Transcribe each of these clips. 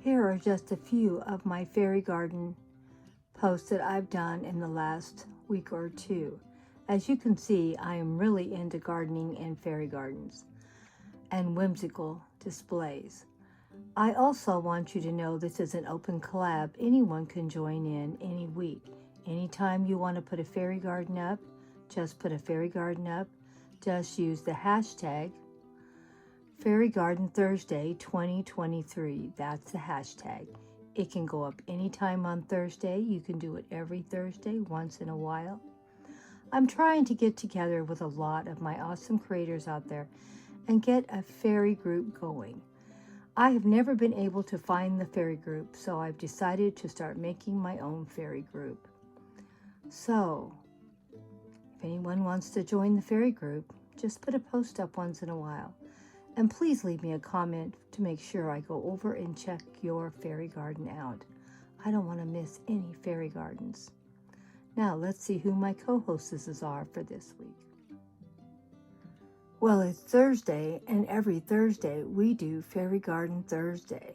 Here are just a few of my fairy garden posts that I've done in the last week or two. As you can see, I am really into gardening and fairy gardens and whimsical displays. I also want you to know this is an open collab. Anyone can join in any week. Anytime you want to put a fairy garden up, just put a fairy garden up. Just use the hashtag Fairy Garden Thursday 2023. That's the hashtag. It can go up anytime on Thursday. You can do it every Thursday, once in a while. I'm trying to get together with a lot of my awesome creators out there and get a fairy group going. I have never been able to find the fairy group, so I've decided to start making my own fairy group. So, if anyone wants to join the fairy group, just put a post up once in a while. And please leave me a comment to make sure I go over and check your fairy garden out. I don't want to miss any fairy gardens. Now let's see who my co-hostesses are for this week. Well, it's Thursday, and every Thursday we do Fairy Garden Thursday.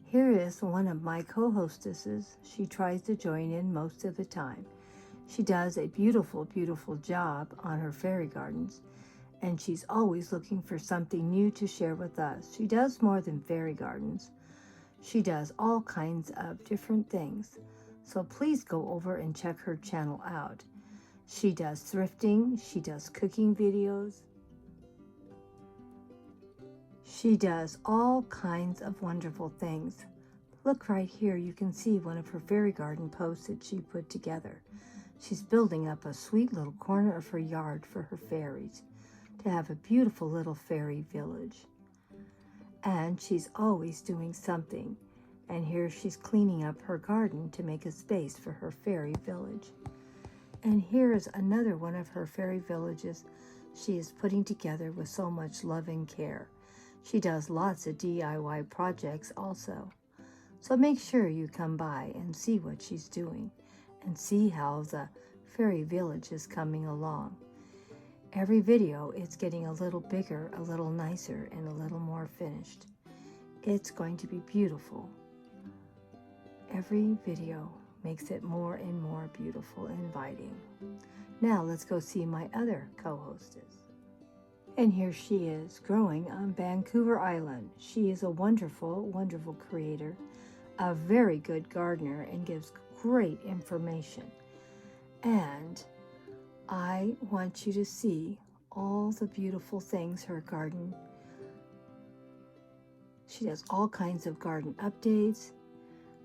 Here is one of my co-hostesses. She tries to join in most of the time. She does a beautiful, beautiful job on her fairy gardens, and she's always looking for something new to share with us. She does more than fairy gardens. She does all kinds of different things. So please go over and check her channel out. She does thrifting. She does cooking videos. She does all kinds of wonderful things. Look right here. You can see one of her fairy garden posts that she put together. She's building up a sweet little corner of her yard for her fairies, to have a beautiful little fairy village. And she's always doing something. And here she's cleaning up her garden to make a space for her fairy village. And here is another one of her fairy villages she is putting together with so much love and care. She does lots of DIY projects also. So make sure you come by and see what she's doing and see how the fairy village is coming along. Every video, it's getting a little bigger, a little nicer, and a little more finished. It's going to be beautiful. Every video makes it more and more beautiful and inviting. Now let's go see my other co-hostess. And here she is, growing on Vancouver Island. She is a wonderful, wonderful creator, a very good gardener, and gives great information. And I want you to see all the beautiful things her garden. She does all kinds of garden updates,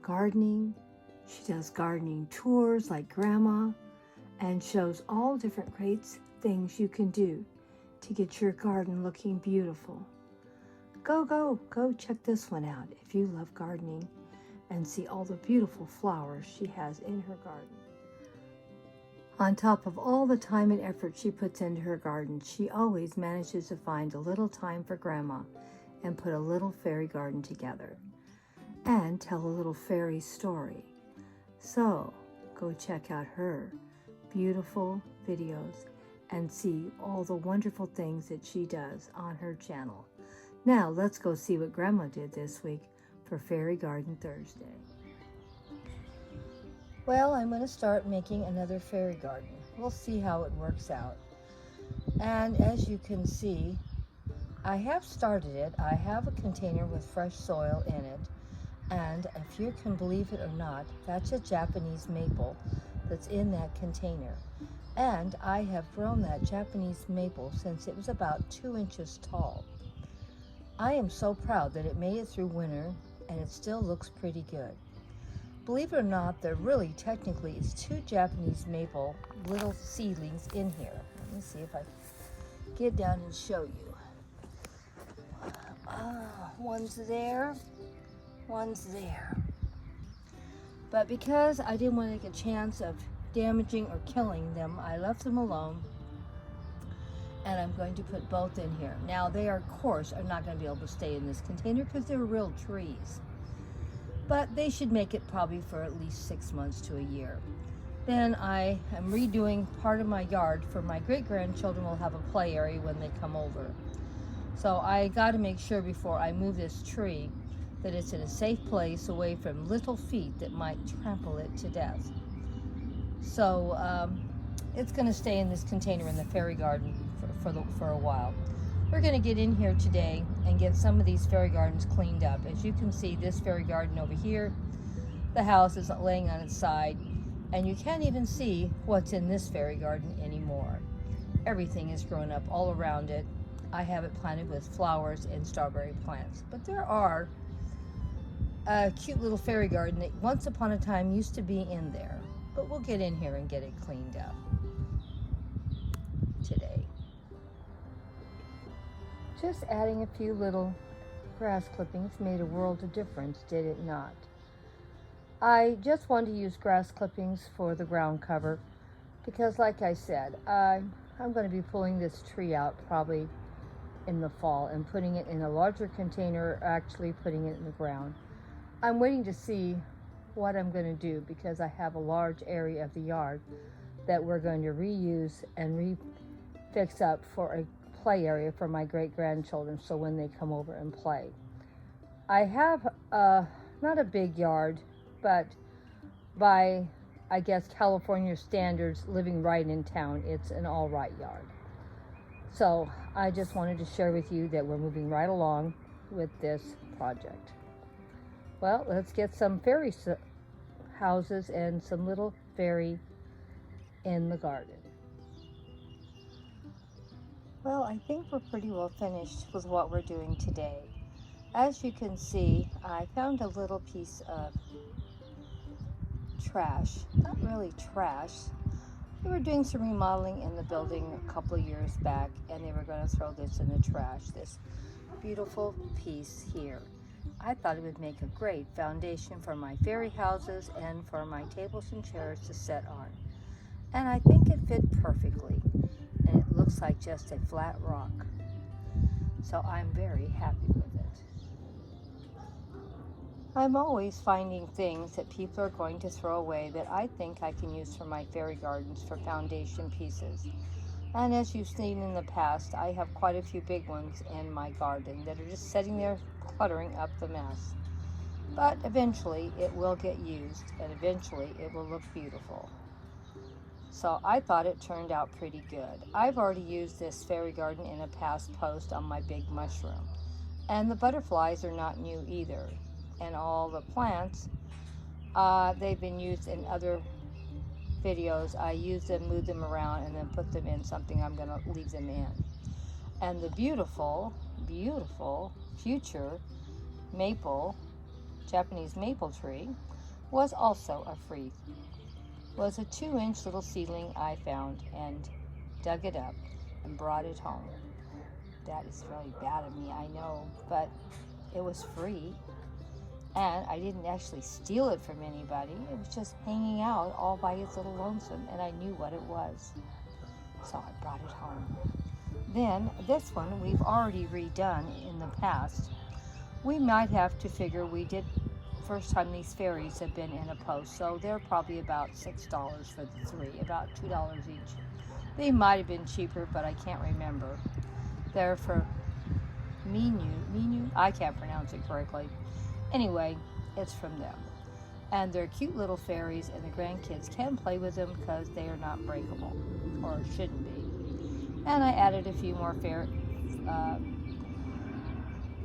gardening. She does gardening tours like Grandma, and shows all different great things you can do to get your garden looking beautiful. Go check this one out if you love gardening and see all the beautiful flowers she has in her garden. On top of all the time and effort she puts into her garden, she always manages to find a little time for Grandma and put a little fairy garden together and tell a little fairy story. So go check out her beautiful videos and see all the wonderful things that she does on her channel. Now let's go see what Grandma did this week for Fairy Garden Thursday. Well, I'm going to start making another fairy garden. We'll see how it works out. And as you can see, I have started it. I have a container with fresh soil in it. And if you can believe it or not, that's a Japanese maple that's in that container. And I have grown that Japanese maple since it was about 2 inches tall. I am so proud that it made it through winter and it still looks pretty good. Believe it or not, there really technically is 2 Japanese maple little seedlings in here. Let me see if I get down and show you. One's there, one's there. But because I didn't want to take a chance of damaging or killing them, I left them alone. And I'm going to put both in here. Now they are, of course, are not going to be able to stay in this container because they're real trees. But they should make it probably for at least 6 months to a year. Then I am redoing part of my yard for my great-grandchildren will have a play area when they come over. So I got to make sure before I move this tree that it's in a safe place away from little feet that might trample it to death. So it's going to stay in this container in the fairy garden for a while. We're going to get in here today and get some of these fairy gardens cleaned up. As you can see, this fairy garden over here, the house is laying on its side, and you can't even see what's in this fairy garden anymore. Everything is grown up all around it. I have it planted with flowers and strawberry plants. But there are a cute little fairy garden that once upon a time used to be in there. But we'll get in here and get it cleaned up today. Just adding a few little grass clippings made a world of difference, did it not? I just wanted to use grass clippings for the ground cover because, like I said, I'm going to be pulling this tree out probably in the fall and putting it in a larger container, actually putting it in the ground. I'm waiting to see what I'm going to do because I have a large area of the yard that we're going to reuse and fix up for a play area for my great-grandchildren so when they come over and play. I have not a big yard, but by, I guess, California standards, living right in town, it's an all right yard. So I just wanted to share with you that we're moving right along with this project. Well, let's get some fairy houses and some little fairy in the garden. Well, I think we're pretty well finished with what we're doing today. As you can see, I found a little piece of trash, not really trash. They were doing some remodeling in the building a couple of years back, and they were going to throw this in the trash, this beautiful piece here. I thought it would make a great foundation for my fairy houses and for my tables and chairs to sit on. And I think it fit perfectly, and it looks like just a flat rock. So I'm very happy with it. I'm always finding things that people are going to throw away that I think I can use for my fairy gardens for foundation pieces. And as you've seen in the past, I have quite a few big ones in my garden that are just sitting there cluttering up the mess. But eventually it will get used, and eventually it will look beautiful. So I thought it turned out pretty good. I've already used this fairy garden in a past post on my big mushroom. And the butterflies are not new either. And all the plants, they've been used in other videos. I use them, move them around, and then put them in something I'm going to leave them in. And the beautiful, beautiful future maple, Japanese maple tree was also a freak. Was a 2-inch little seedling I found and dug it up and brought it home. That is really bad of me, I know, but it was free. And I didn't actually steal it from anybody. It was just hanging out all by its little lonesome, and I knew what it was. So I brought it home. Then this one we've already redone in the past. We might have to figure we did first time these fairies have been in a post, so they're probably about $6 for the 3, about $2 each. They might have been cheaper, but I can't remember. They're for Minu, I can't pronounce it correctly. Anyway, it's from them. And they're cute little fairies, and the grandkids can play with them because they are not breakable, or shouldn't be. And I added a few more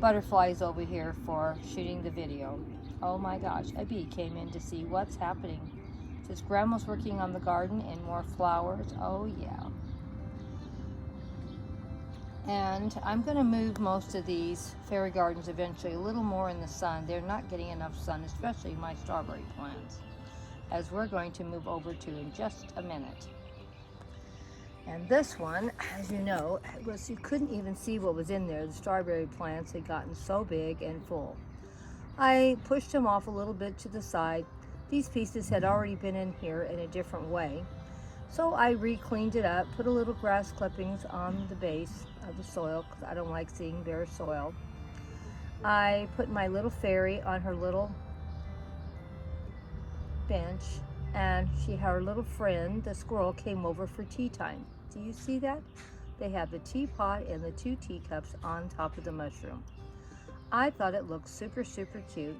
butterflies over here for shooting the video. Oh my gosh, a bee came in to see what's happening. Says Grandma's working on the garden and more flowers. Oh yeah. And I'm going to move most of these fairy gardens eventually a little more in the sun. They're not getting enough sun, especially my strawberry plants, as we're going to move over to in just a minute. And this one, as you know, you couldn't even see what was in there. The strawberry plants had gotten so big and full. I pushed them off a little bit to the side. These pieces had already been in here in a different way. So I re-cleaned it up, put a little grass clippings on the base of the soil because I don't like seeing bare soil. I put my little fairy on her little bench, and her little friend, the squirrel, came over for tea time. Do you see that? They have the teapot and the 2 teacups on top of the mushroom. I thought it looked super, super cute,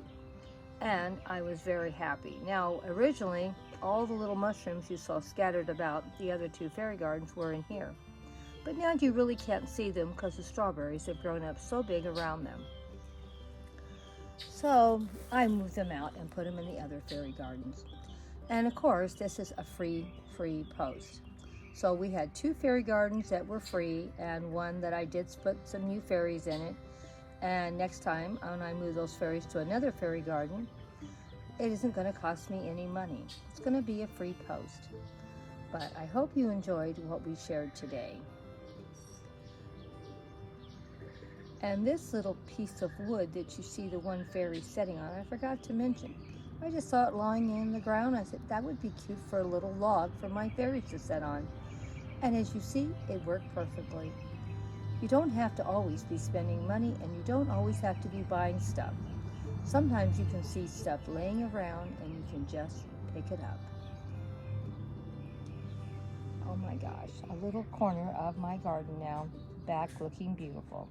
and I was very happy. Now, originally, all the little mushrooms you saw scattered about the other two fairy gardens were in here. But now you really can't see them because the strawberries have grown up so big around them. So I moved them out and put them in the other fairy gardens. And of course, this is a free post. So we had two fairy gardens that were free and one that I did put some new fairies in it. And next time when I move those fairies to another fairy garden, it isn't going to cost me any money. It's going to be a free post. But I hope you enjoyed what we shared today. And this little piece of wood that you see the one fairy sitting on, I forgot to mention. I just saw it lying in the ground. I said that would be cute for a little log for my fairies to sit on. And as you see, it worked perfectly. You don't have to always be spending money, and you don't always have to be buying stuff. Sometimes you can see stuff laying around and you can just pick it up. Oh my gosh, a little corner of my garden now, back looking beautiful.